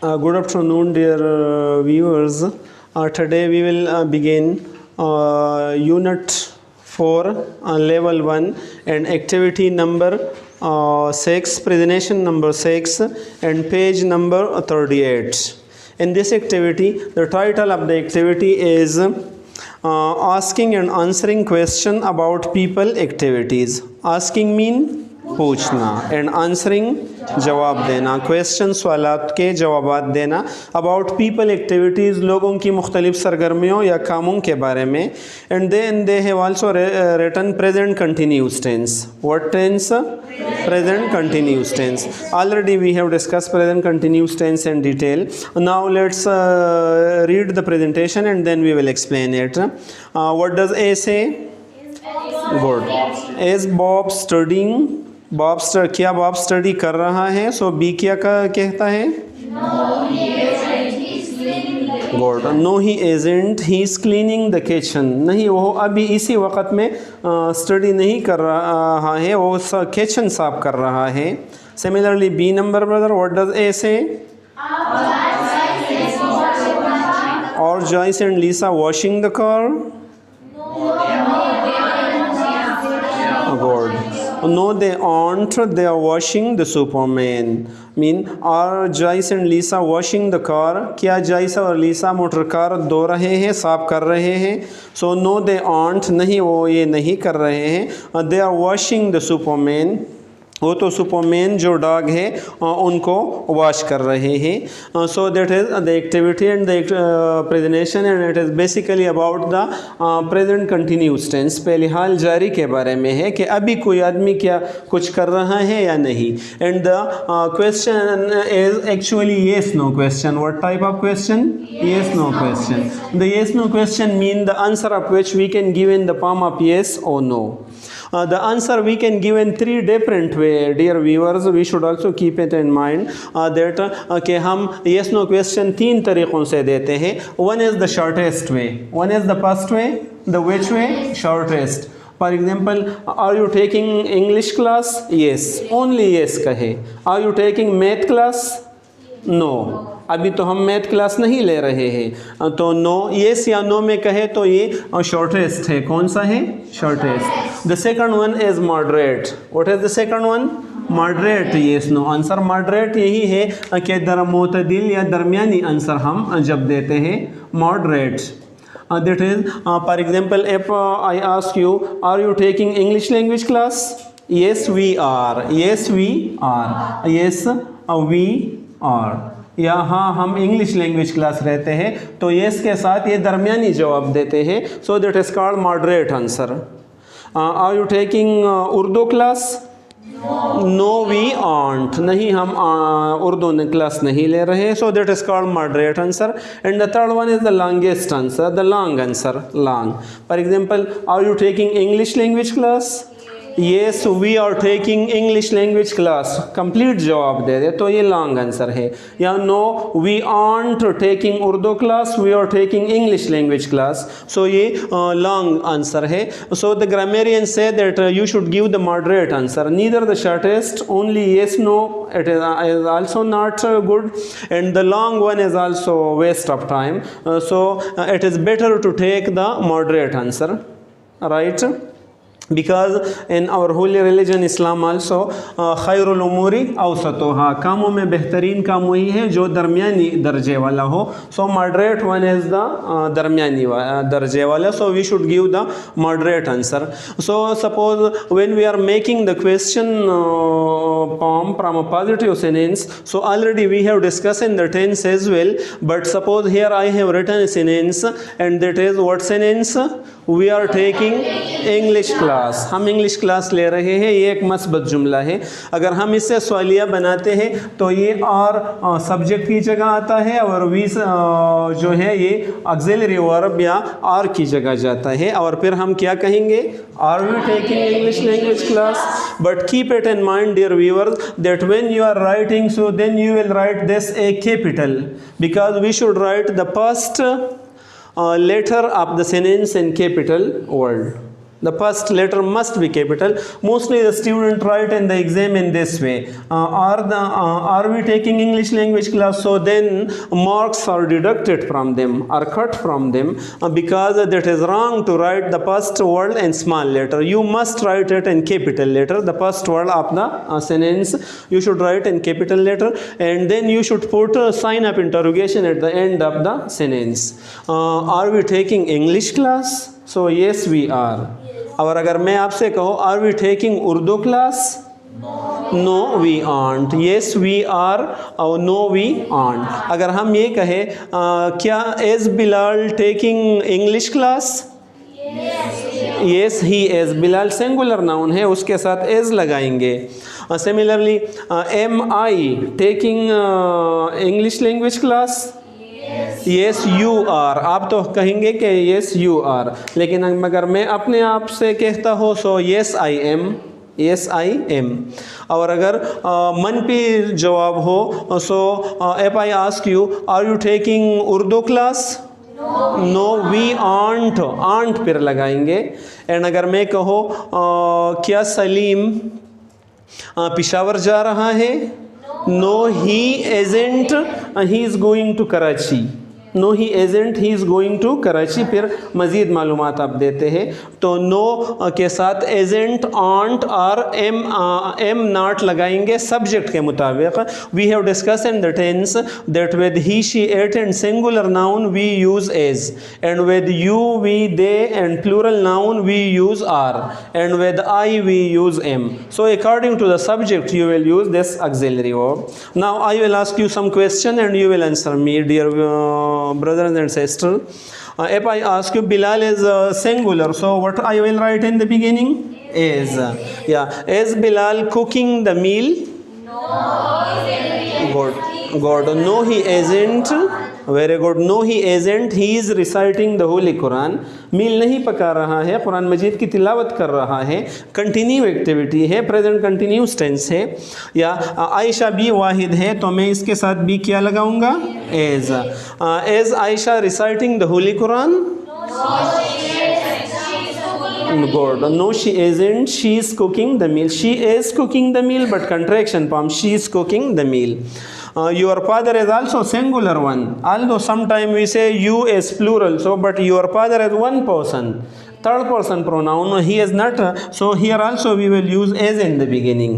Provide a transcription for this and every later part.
Good afternoon, dear viewers. Today we will begin Unit 4, Level 1, and activity number 6, presentation number 6, and page number 38. In this activity, the title of the activity is asking and answering question about people activities. Asking mean पूछना and answering जवाब देना, question सवालात के जवाबात देना about people activities, लोगों की मुख्तलिफ सरगर्मियों या कामों के बारे में. And they have also written present continuous tense. What tense? Present continuous tense. Already we have discuss present continuous tense in detail. Now let's read the presentation and then we will explain it. What does A say? Good. Is Bob studying? क्या Bob study कर रहा है? So B क्या कहता है? Good. No he isn't. He is cleaning the kitchen. नहीं, वो अभी इसी वक्त में स्टडी नहीं कर रहा है, वो किचन साफ कर रहा है. Similarly B number brother, what does A say? और Joyce and Lisa washing the car? Good. No, they aren't. They are washing the Superman. Mean, are Joyce and Lisa washing the car? क्या Joyce और लीसा motor car धो रहे हैं, साफ कर रहे हैं? So no, they aren't. नहीं, वो ये नहीं कर रहे हैं. They are washing the Superman. वो तो सुपरमैन जो डॉग है उनको वॉश कर रहे हैं. So that is the activity and the presentation and it is basically about the present continuous tense. पहले हाल जारी के बारे में है कि अभी कोई आदमी क्या कुछ कर रहा है या नहीं. And the question is actually yes no question. What type of question? Yes no question. The yes no question mean the answer of which we can give in the form of yes और no. The answer we can give in 3 different way. Dear viewers, we should also keep it in mind that कि हम yes no question 3 तरीक़ों से देते हैं. One is the shortest way. One is the first way. The which way? Shortest. For example, are you taking English class? Yes. Only yes कहे. Are you taking math class? No. अभी तो हम math class नहीं ले रहे हैं, तो no. Yes या नो में कहे तो ये शॉर्टेस्ट है. कौन सा है? Shortest. The second one is moderate. What is the second one? Moderate. Yes no answer moderate यही है कि मुतदिल या दरमियानी आंसर हम जब देते हैं, moderate. That is for example if I ask you, are you taking English language class? Yes we are. Yes we are. Yes we are. या हाँ, हम इंग्लिश लैंग्वेज क्लास रहते हैं, तो येस के साथ ये दरमियानी जवाब देते हैं. So that is called moderate answer. Are you taking Urdu class? No we aren't. नहीं, हम उर्दू क्लास नहीं ले रहे हैं. So that is called moderate answer. And the third one is the longest answer, the long answer, long. For example, are you taking English language class? Yes we are taking English language class. Complete जवाब दे दे तो ये long answer है. या no we aren't taking Urdu class, we are taking English language class. So ये long answer है. So the grammarian say that you should give the moderate answer. Neither the shortest, only yes no, it is also not good, and the long one is also waste of time. So it is better to take the moderate answer, right? Because in our holy religion Islam also खैरुल उमूरी औसतुहा, कामों में बेहतरीन काम वही है जो दरमियानी दर्जे वाला हो. So moderate one is the दरमियानी दर्जे वाला. So we should give the moderate answer. So suppose when we are making the question form from a positive sentence, so already we have discussed in the tense as well, but suppose here I have written a sentence and that is what sentence? We are taking English class. हम English class ले रहे हैं, ये एक मस्बत जुमला है. अगर हम इससे सवालिया बनाते हैं तो ये और सब्जेक्ट की जगह आता है और वी जो है ये ऑक्सिलरी वर्ब या आर की जगह जाता है. और फिर हम क्या कहेंगे? Are we taking English language class? But keep it in mind dear viewers that when you are writing, so then you will write this a capital, because we should write the first letter of the sentence in capital word. The first letter must be capital. Mostly the student write in the exam in this way. Are we taking English language class? So then marks are deducted from them, are cut from them, because that is wrong to write the first word in small letter. You must write it in capital letter. The first word of the sentence you should write in capital letter, and then you should put a sign of interrogation at the end of the sentence. Are we taking English class? So yes we are. और अगर मैं आपसे कहूँ are we taking Urdu class? No we aren't. Yes we are और no we aren't. अगर हम ये कहें क्या is Bilal taking English class? Yes he is. Bilal singular noun है, उसके साथ इज लगाएंगे. Similarly am I taking English language class? Yes you are. आप तो कहेंगे कि येस यू आर, लेकिन अगर मैं अपने आप से कहता हूँ so yes I am. Yes I am. और अगर मनफी जवाब हो so if I ask you are you taking Urdu class? No we aren't. Aren't पर लगाएंगे. एंड अगर मैं कहूँ क्या सलीम पेशावर जा रहा है? No he isn't, he is going to Karachi. No he isn't, he is going to Karachi. फिर मज़ीद मालूमात आप देते हैं. तो नो के साथ इजंट, आंट और एम नॉट लगाएंगे सब्जेक्ट के मुताबिक. We have discuss in the tense that with he she it and singular noun we use is, and with you we they and plural noun we use are, and with I we use am. So according to the subject you will use this auxiliary verb. Now I will ask you some question and you will answer me, dear brothers and sisters. If I ask you Bilal is singular, so what I will write in the beginning? Is. Yeah. Is Bilal cooking the meal? No. Good. Good. No, he isn't. Very good. No, he isn't. He is reciting the Holy Quran. मील नहीं पका रहा है, कुरान मजीद की तिलावत कर रहा है. Continue activity है, प्रेजेंट कंटिन्यूस टेंस है. या आयशा बी वाहिद है, तो मैं इसके साथ बी क्या लगाऊंगा? Is. Is Ayesha reciting the holy Quran? Good. No, she isn't. She is cooking the meal. She is cooking the meal, but contraction form. She is cooking the meal. Your father is also singular one. Although sometime we say you is plural. So, but your father is one person. Third person pronoun. He is not. So here also we will use as in the beginning.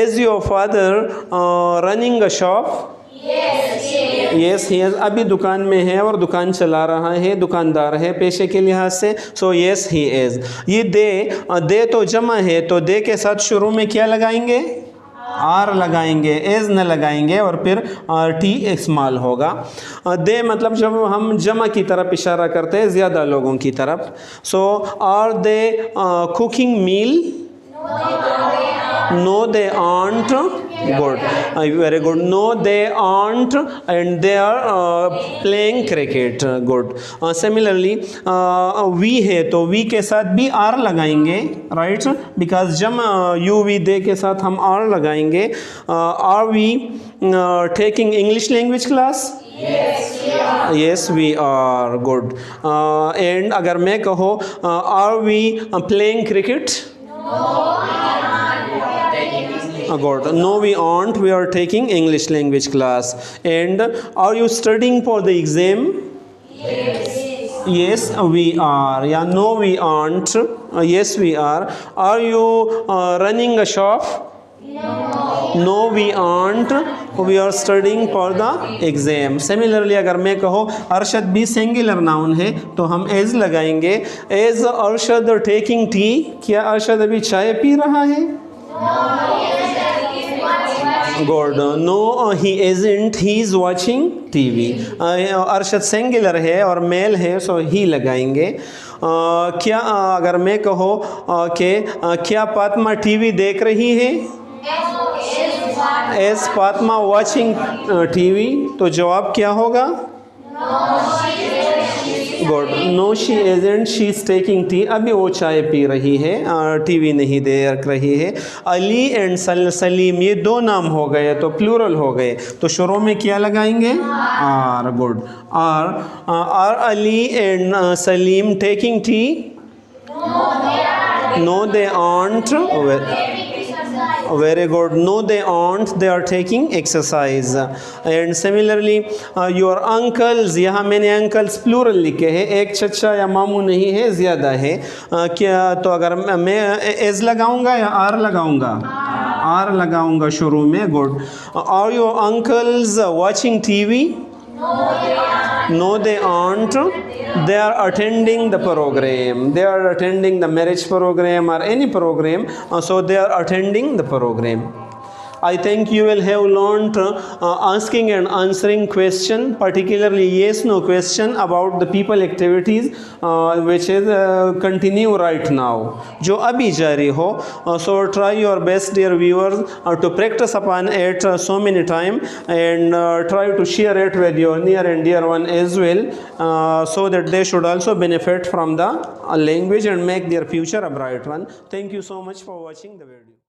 Is your father running a shop? Yes, he is. अभी दुकान में है और दुकान चला रहा है, दुकानदार है पेशे के लिहाज से. So yes he is. ये दे तो जमा है, तो दे के साथ शुरू में क्या लगाएंगे? आर लगाएंगे, एज न लगाएंगे, और फिर टी इस्तेमाल होगा. दे मतलब जब हम जमा की तरफ इशारा करते हैं, ज़्यादा लोगों की तरफ. So are they cooking meal? No, they aren't. Good. Very good. No, they aren't, and they are playing cricket. Good. Similarly, we है तो we के साथ भी R लगाएंगे, right? Because जब you we they के साथ हम R लगाएंगे. Are we taking English language class? Yes, we are. Yes, we are. Good. And अगर मैं कहूँ are we playing cricket? Good. No, we aren't. We are taking English language class. And are you studying for the exam? Yes. Yes, we are. Yeah. No, we aren't. Yes, we are. Are you running a shop? No, we aren't. We are studying for the exam. Similarly, अगर मैं कहूँ अरशद भी singular noun है, तो हम is लगाएंगे. Is Arshad taking tea? क्या अरशद अभी चाय पी रहा है? Good. No, he isn't. He is watching TV. Arshad singular है और मेल है, सो ही लगाएंगे. क्या अगर मैं कहूँ कि क्या फातिमा टीवी देख रही है? एज फातिमा वाचिंग टीवी, तो जवाब क्या होगा? Good. No she isn't. She is taking tea. अभी वो चाय पी रही है, टीवी नहीं देख रही है. अली एंड सलीम ये दो नाम हो गए, तो प्लूरल हो गए, तो शुरू में क्या लगाएंगे? Are. Good. Are Ali and Salim taking tea? No, they aren't. Very good. No, they aren't. They are taking exercise. And similarly, your uncles. यहाँ मैंने uncles plural लिखे हैं. एक चचा या मामू नहीं है, ज़्यादा है. क्या तो अगर मैं as लगाऊंगा या r लगाऊंगा? R लगाऊंगा शुरू में. Good. Are your uncles watching TV? No, they aren't. They are attending the program. They are attending the marriage program or any program. So they are attending the program. I think you will have learned asking and answering question, particularly yes/no question about the people activities, which is continue right now. जो अभी जारी हो. So try your best, dear viewers, to practice upon it so many time, and try to share it with your near and dear one as well, so that they should also benefit from the language and make their future a bright one. Thank you so much for watching the video.